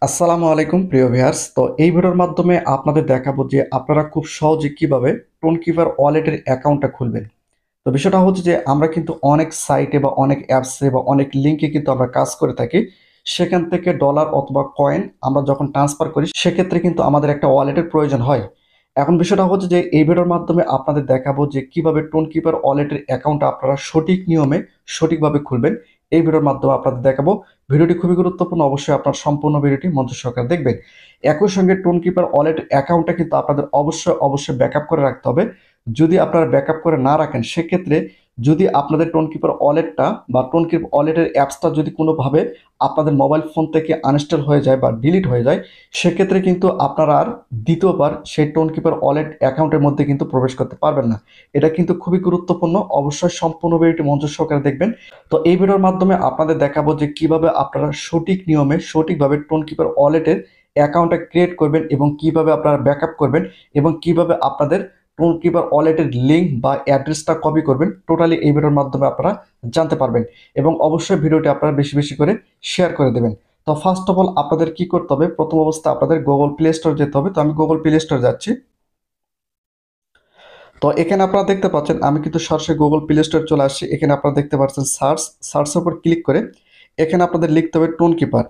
আসসালামু আলাইকুম প্রিয় ভিউয়ার্স। তো এই ভিডিওর মাধ্যমে আপনাদের দেখাবো যে আপনারা খুব সহজে কিভাবে টোনকিপার ওয়ালেটের অ্যাকাউন্টটা খুলবেন। তো বিষয়টা হচ্ছে যে আমরা কিন্তু অনেক সাইটে বা অনেক অ্যাপসে বা অনেক লিঙ্কে কিন্তু আমরা কাজ করে থাকি। সেখান থেকে ডলার অথবা কয়েন আমরা যখন ট্রান্সফার করি সেক্ষেত্রে কিন্তু আমাদের একটা ওয়ালেটের প্রয়োজন হয়। এখন বিষয়টা হচ্ছে যে এই ভিডিওর মাধ্যমে আপনাদের দেখাবো যে কিভাবে টোনকিপার ওয়ালেটের অ্যাকাউন্টটা আপনারা সঠিক নিয়মে সঠিকভাবে খুলবেন। এই ভিডিওর মাধ্যমে আপনাদের দেখাবো। ভিডিওটি খুবই গুরুত্বপূর্ণ, অবশ্যই আপনার সম্পূর্ণ ভিডিওটি মনোযোগ সহকারে দেখবেন। একই সঙ্গে টোনকিপার ওয়ালেট অ্যাকাউন্টটা কিন্তু আপনাদের অবশ্যই ব্যাকআপ করে রাখতে হবে। যদি আপনারা ব্যাকআপ করে না রাখেন সেক্ষেত্রে যদি আপনাদের টোনকিপার ওয়ালেটটা বা টোনকিপার ওয়ালেটের অ্যাপসটা যদি কোনোভাবে আপনাদের মোবাইল ফোন থেকে আনইনস্টল হয়ে যায় বা ডিলিট হয়ে যায়, সেক্ষেত্রে কিন্তু আপনারা আর দ্বিতীয়বার সেই টোনকিপার ওয়ালেট অ্যাকাউন্টের মধ্যে কিন্তু প্রবেশ করতে পারবেন না। এটা কিন্তু খুবই গুরুত্বপূর্ণ, অবশ্যই সম্পূর্ণ ভিডিওটি মনোযোগ সহকারে দেখবেন। তো এই ভিডিওর মাধ্যমে আপনাদের দেখাবো যে কিভাবে আপনারা সঠিক নিয়মে সঠিকভাবে টোনকিপার ওয়ালেটের অ্যাকাউন্টটা ক্রিয়েট করবেন এবং কিভাবে আপনারা ব্যাকআপ করবেন এবং কিভাবে আপনাদের টোনকিপার ওয়ালেটের লিঙ্ক বা অ্যাড্রেসটা কপি করবেন, টোটালি এই ভিডিওর মাধ্যমে আপনারা জানতে পারবেন। এবং অবশ্যই ভিডিওটি আপনারা বেশি বেশি করে শেয়ার করে দেবেন। তো ফার্স্ট অফ অল আপনাদের কি করতে হবে, প্রথম অবস্থায় আপনাদের গুগল প্লে স্টোর যেতে হবে। তো আমি গুগল প্লে স্টোর যাচ্ছি। তো এখানে আপনারা দেখতে পাচ্ছেন আমি কিন্তু সরাসরি গুগল প্লে স্টোর চলে আসছি। এখানে আপনারা দেখতে পাচ্ছেন সার্চের উপর ক্লিক করে এখানে আপনাদের লিখতে হবে টোনকিপার।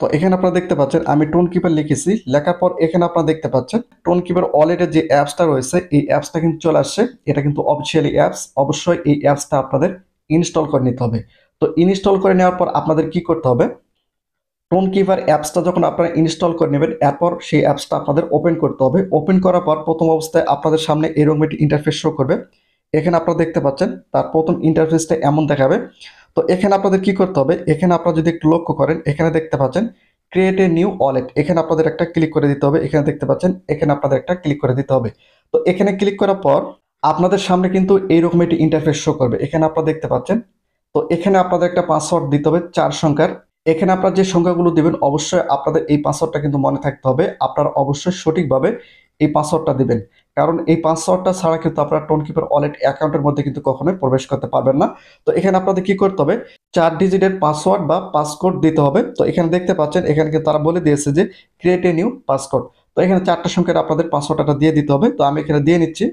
তো এখানে আপনারা দেখতে পাচ্ছেন আমি টোনকিপার লিখেছি, লেখার পর এখানে আপনারা দেখতে পাচ্ছেন টোনকিপার ওয়ালেটের যে অ্যাপসটা রয়েছে এই অ্যাপসটা কিন্তু চলে আসছে। এটা কিন্তু অফিসিয়ালি অ্যাপস, অবশ্যই এই অ্যাপসটা আপনাদের ইনস্টল করে নিতে হবে। তো ইনস্টল করে নেওয়ার পর আপনাদের কি করতে হবে, টোনকিপার অ্যাপসটা যখন আপনারা ইনস্টল করে নেবেন এরপর সেই অ্যাপসটা আপনাদের ওপেন করতে হবে। ওপেন করার পর প্রথম অবস্থায় আপনাদের সামনে এরকম একটি ইন্টারফেস শো করবে। এখানে আপনারা দেখতে পাচ্ছেন তার প্রথম ইন্টারফেসটা এমন দেখাবে। তো এখানে আপনাদের কি করতে হবে, এখানে আপনারা যদি একটু লক্ষ্য করেন এখানে দেখতে পাচ্ছেন ক্রিয়েট এ নিউ ওয়ালেট, এখানে আপনাদের একটা ক্লিক করে দিতে হবে। এখানে দেখতে পাচ্ছেন এখানে আপনাদের একটা ক্লিক করে দিতে হবে। তো এখানে ক্লিক করার পর আপনাদের সামনে কিন্তু এইরকম একটি ইন্টারফেস শো করবে। এখানে আপনারা দেখতে পাচ্ছেন, তো এখানে আপনাদের একটা পাসওয়ার্ড দিতে হবে 4 সংখ্যার। এখানে আপনারা যে সংখ্যাগুলো দিবেন অবশ্যই আপনাদের এই পাসওয়ার্ডটা কিন্তু মনে থাকতে হবে। আপনারা অবশ্যই সঠিকভাবে এই পাসওয়ার্ডটা দিবেন, কারণ এই পাসওয়ার্ডটা ছাড়া কিন্তু আপনারা টোনকিপার ওয়ালেট অ্যাকাউন্টের মধ্যে কিন্তু কখনোই প্রবেশ করতে পারবেন না। তো এখানে আপনাদের কি করতে হবে, 4 ডিজিটের পাসওয়ার্ড বা পাসকোড দিতে হবে। তো এখানে দেখতে পাচ্ছেন এখানে কিন্তু তারা বলে দিয়েছে যে ক্রিয়েট এ নিউ পাসকোড। তো এখানে 4টা সংখ্যার আপনাদের পাসওয়ার্ডটা দিয়ে দিতে হবে। তো আমি এখানে দিয়ে নিচ্ছি।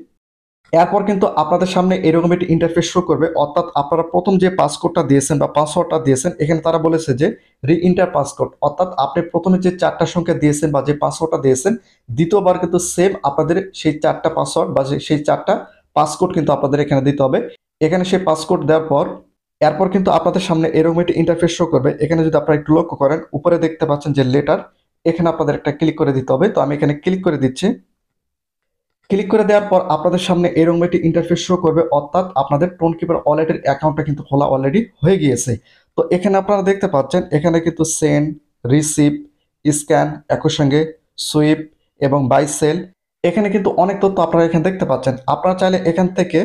এরপর কিন্তু আপনাদের সামনে এরকম একটি ইন্টারফেস শো করবে, অর্থাৎ আপনারা প্রথম যে পাসকোডটা দিয়েছেন বা পাসওয়ার্ডটা দিয়েছেন এখানে তারা বলেছে যে রি ইন্টার পাসকোড, অর্থাৎ আপনি প্রথমে যে 4টা সংখ্যা দিয়েছেন বা যে পাসওয়ার্ডটা দিয়েছেন দ্বিতীয়বার কিন্তু সেম আপনাদের সেই 4টা পাসওয়ার্ড বা সেই 4টা পাসকোড কিন্তু আপনাদের এখানে দিতে হবে। এখানে সেই পাসকোড দেওয়ার পর এরপর কিন্তু আপনাদের সামনে এরকম একটি ইন্টারফেস শো করবে। এখানে যদি আপনারা একটু লক্ষ্য করেন উপরে দেখতে পাচ্ছেন যে লেটার, এখানে আপনাদের একটা ক্লিক করে দিতে হবে। তো আমি এখানে ক্লিক করে দিচ্ছি। ক্লিক করে দেওয়ার পর আপনাদের সামনে এরকম একটি ইন্টারফেস শো করবে, অর্থাৎ আপনাদের টোনকিপার ওয়ালেটের অ্যাকাউন্টটা কিন্তু খোলা অলরেডি হয়ে গিয়েছে। তো এখানে আপনারা দেখতে পাচ্ছেন এখানে কিন্তু সেন্ড, রিসিভ, স্ক্যান, একই সঙ্গে সুইপ এবং বাই সেল, এখানে কিন্তু অনেক তথ্য আপনারা এখানে দেখতে পাচ্ছেন। আপনারা চাইলে এখান থেকে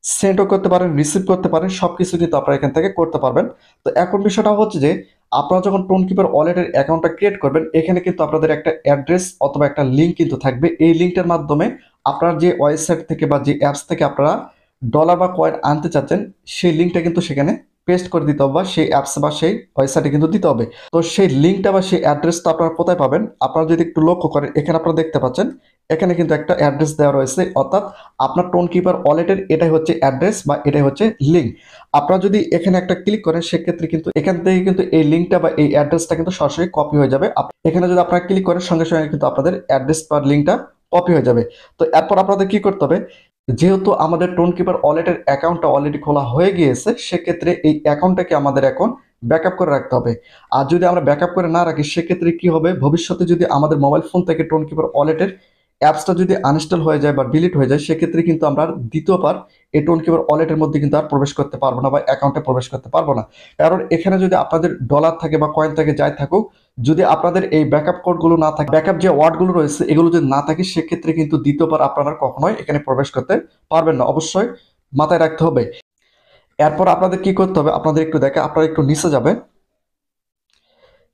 সেন্ডও করতে পারেন, রিসিভ করতে পারেন, সবকিছু কিন্তু আপনারা এখান থেকে করতে পারবেন। তো এখন বিষয়টা হচ্ছে যে আপনারা যখন টোনকিপার ওয়ালেটের অ্যাকাউন্টটা ক্রিয়েট করবেন এখানে কিন্তু আপনাদের একটা অ্যাড্রেস অথবা একটা লিঙ্ক কিন্তু থাকবে। এই লিঙ্কটার মাধ্যমে আপনার যে ওয়েবসাইট থেকে বা যে অ্যাপস থেকে আপনারা ডলার বা কয়েন আনতে চাচ্ছেন সেই লিঙ্কটা কিন্তু সেখানে পেস্ট করে দিতে হবে বা সেই অ্যাপস বা সেই ওয়েবসাইটে কিন্তু দিতে হবে। তো সেই লিঙ্কটা বা সেই অ্যাড্রেসটা আপনারা কোথায় পাবেন, আপনারা যদি একটু লক্ষ্য করেন এখানে আপনারা দেখতে পাচ্ছেন এখানে কিন্তু একটা অ্যাড্রেস দেওয়া রয়েছে, অর্থাৎ আপনার টোনকিপার ওয়ালেটের এটাই হচ্ছে অ্যাড্রেস বা এটাই হচ্ছে লিঙ্ক। আপনারা যদি এখানে একটা ক্লিক করেন সেক্ষেত্রে কিন্তু এখান থেকে কিন্তু এই লিঙ্কটা বা এই অ্যাড্রেসটা কিন্তু সরাসরি কপি হয়ে যাবে। এখানে যদি আপনারা ক্লিক করেন সঙ্গে সঙ্গে কিন্তু আপনাদের অ্যাড্রেস বা লিঙ্কটা কপি হয়ে যাবে। তো এরপর আপনাদের কি করতে হবে, যেহেতু আমাদের টোনকিপার ওয়ালেটের অ্যাকাউন্টটা অলরেডি খোলা হয়ে গিয়েছে সেক্ষেত্রে এই অ্যাকাউন্টটাকে আমাদের এখন ব্যাকআপ করে রাখতে হবে। আর যদি আমরা ব্যাকআপ করে না রাখি সেক্ষেত্রে কি হবে, ভবিষ্যতে যদি আমাদের মোবাইল ফোন থেকে টোনকিপার ওয়ালেটের অ্যাপসটা যদি আনইনস্টল হয়ে যায় বা ডিলিট হয়ে যায় সেক্ষেত্রে কিন্তু আমরা আর দ্বিতীয়বার এই টোনকিপার ওয়ালেটের মধ্যে কিন্তু আর প্রবেশ করতে পারবো না বা অ্যাকাউন্টে প্রবেশ করতে পারবো না। কারণ এখানে যদি আপনাদের ডলার থাকে বা কয়েন থাকে যাই থাকুক, যদি আপনাদের এই ব্যাকআপ কোডগুলো না থাকে, ব্যাকআপ যে ওয়ার্ডগুলো রয়েছে এগুলো যদি না থাকে সেক্ষেত্রে কিন্তু দ্বিতীয়বার আপনারা কখনোই এখানে প্রবেশ করতে পারবেন না, অবশ্যই মাথায় রাখতে হবে। এরপর আপনাদের কি করতে হবে, আপনাদের একটু দেখে আপনারা একটু নিচে যাবেন।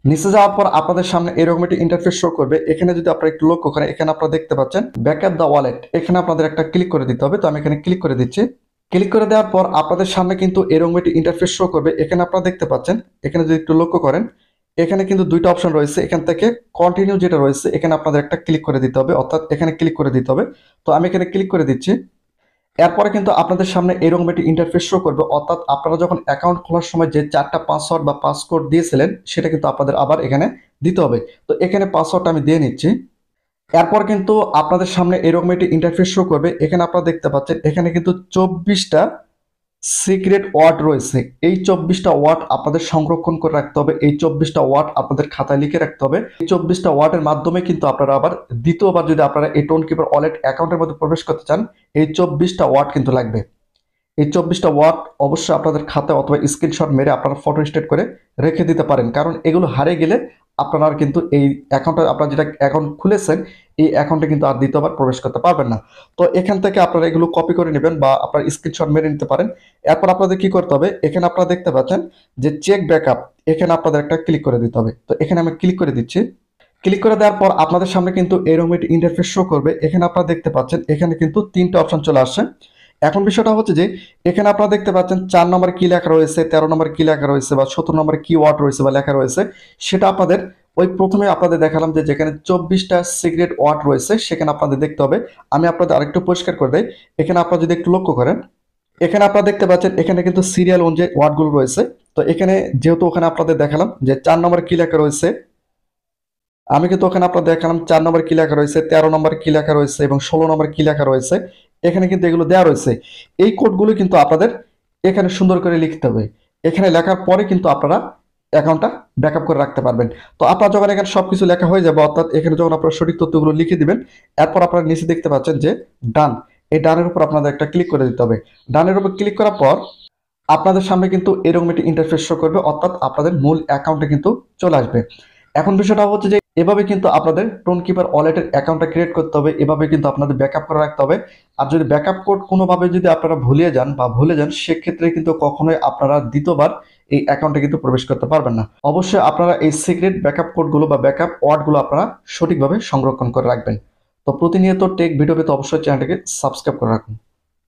নিচে যাওয়ার পর আপনাদের সামনে এরকম একটি ইন্টারফেস শো করবে। এখানে যদি আপনারা একটু লক্ষ্য করেন এখানে আপনারা দেখতে পাচ্ছেন ব্যাকআপ দ্য ওয়ালেট, এখানে আপনাদের একটা ক্লিক করে দিতে হবে। তো আমি এখানে ক্লিক করে দিচ্ছি। ক্লিক করে দেওয়ার পর আপনাদের সামনে কিন্তু এরকম একটি ইন্টারফেস শো করবে। এখানে আপনারা দেখতে পাচ্ছেন, এখানে যদি একটু লক্ষ্য করেন, এখানে কিন্তু দুইটা অপশন রয়েছে। এখান থেকে কন্টিনিউ যেটা রয়েছে এখানে আপনাদের একটা ক্লিক করে দিতে হবে, অর্থাৎ এখানে ক্লিক করে দিতে হবে। তো আমি এখানে ক্লিক করে দিচ্ছি। এরপরে কিন্তু আপনাদের সামনে এরকম একটি ইন্টারফেস শো করবে, অর্থাৎ আপনারা যখন অ্যাকাউন্ট খোলার সময় যে 4টা পাসওয়ার্ড বা পাসকোড দিয়েছিলেন সেটা কিন্তু আপনাদের আবার এখানে দিতে হবে। তো এখানে পাসওয়ার্ডটা আমি দিয়ে নিচ্ছি। এরপর কিন্তু আপনাদের সামনে এরকম একটি ইন্টারফেস শো করবে। এখানে আপনারা দেখতে পাচ্ছেন, এখানে কিন্তু 24টা সিক্রেট ওয়ার্ড রয়েছে। এই 24টা ওয়ার্ড আপনাদের সংরক্ষণ করে রাখতে হবে। এই 24টা ওয়ার্ড আপনাদের খাতায় লিখে রাখতে হবে। এই 24টা ওয়ার্ডের মাধ্যমে কিন্তু আপনারা আবার দ্বিতীয়বার যদি আপনারা এই টোন কিপার ওয়ালেট অ্যাকাউন্টের মধ্যে প্রবেশ করতে চান, এই 24টা ওয়ার্ড কিন্তু লাগবে। এই 24টা ওয়ার্ড অবশ্যই আপনাদের খাতায় অথবা স্ক্রিনশট মেরে আপনারা ফটো স্টেট করে রেখে দিতে পারেন, কারণ এগুলো হারিয়ে গেলে আপনারা কিন্তু এই অ্যাকাউন্টে আপনারা যেটা অ্যাকাউন্ট খুলেছেন এই অ্যাকাউন্টে কিন্তু আর দ্বিতীয়বার প্রবেশ করতে পারবেন না। তো এখান থেকে আপনারা এগুলো কপি করে নেবেন বা আপনার স্ক্রিনশট মেরে নিতে পারেন। এরপর আপনাদের কি করতে হবে, এখানে আপনারা দেখতে পাচ্ছেন যে চেক ব্যাকআপ, এখানে আপনাদের একটা ক্লিক করে দিতে হবে। তো এখানে আমি ক্লিক করে দিচ্ছি। ক্লিক করে দেওয়ার পর আপনাদের সামনে কিন্তু এরকম একটি ইন্টারফেস শো করবে। এখানে আপনারা দেখতে পাচ্ছেন এখানে কিন্তু 3টা অপশন চলে আসছে। এখন বিষয়টা হচ্ছে যে এখানে আপনারা দেখতে পাচ্ছেন 4 নম্বর কি লেখা রয়েছে, 13 নম্বর কি লেখা রয়েছে বা 17 নম্বর কি ওয়ার্ড রয়েছে বা লেখা রয়েছে, সেটা আপনাদের ওই প্রথমে আপনাদের দেখালাম যে যেখানে 24টা সিক্রেট ওয়ার্ড রয়েছে সেখানে আপনাদের দেখতে হবে। আমি আপনাদের আরেকটু পরিষ্কার করে দেই। এখানে আপনারা যদি একটু লক্ষ্য করেন, এখানে আপনারা দেখতে পাচ্ছেন এখানে কিন্তু সিরিয়াল অনুযায়ী ওয়ার্ডগুলো রয়েছে। তো এখানে যেহেতু ওখানে আপনাদের দেখালাম যে 4 নম্বর কি লেখা রয়েছে, আমি কিন্তু ওখানে আপনাদের দেখালাম 4 নম্বর কি লেখা রয়েছে, 13 নম্বর কি লেখা রয়েছে এবং 16 নম্বর কি লেখা রয়েছে। এখানে কিন্তু এগুলো দেওয়া রয়েছে। এই কোডগুলো কিন্তু আপনাদের এখানে সুন্দর করে লিখতে হবে। এখানে লেখার পরে কিন্তু আপনারা অ্যাকাউন্টটা ব্যাকআপ করে রাখতে পারবেন। তো আপনারা যখন এখানে সবকিছু লেখা হয়ে যাবে, অর্থাৎ এখানে যখন আপনারা সঠিক তথ্যগুলো লিখে দিবেন, এরপর আপনারা নিচে দেখতে পাচ্ছেন যে ডান, এই ডানের উপর আপনাদের একটা ক্লিক করে দিতে হবে। ডানের উপর ক্লিক করার পর আপনাদের সামনে কিন্তু এরকম একটি ইন্টারফেস শো করবে, অর্থাৎ আপনাদের মূল অ্যাকাউন্টে কিন্তু চলে আসবে। এখন বিষয়টা হচ্ছে যে এভাবে কিন্তু আপনাদের টোন কিপার ওয়ালেটের অ্যাকাউন্টটা ক্রিয়েট করতে হবে, এভাবে কিন্তু আপনাদের ব্যাকআপ করে রাখতে হবে। আর যদি ব্যাকআপ কোড কোনোভাবে যদি আপনারা ভুলে যান সেক্ষেত্রে কিন্তু কখনোই আপনারা দ্বিতীয়বার এই অ্যাকাউন্টে কিন্তু প্রবেশ করতে পারবেন না। অবশ্যই আপনারা এই সিক্রেট ব্যাকআপ কোডগুলো বা ব্যাকআপ ওয়ার্ডগুলো আপনারা সঠিকভাবে সংরক্ষণ করে রাখবেন। তো প্রতিনিয়ত টেক ভিডিও পেতে অবশ্যই চ্যানেলটাকে সাবস্ক্রাইব করে রাখুন।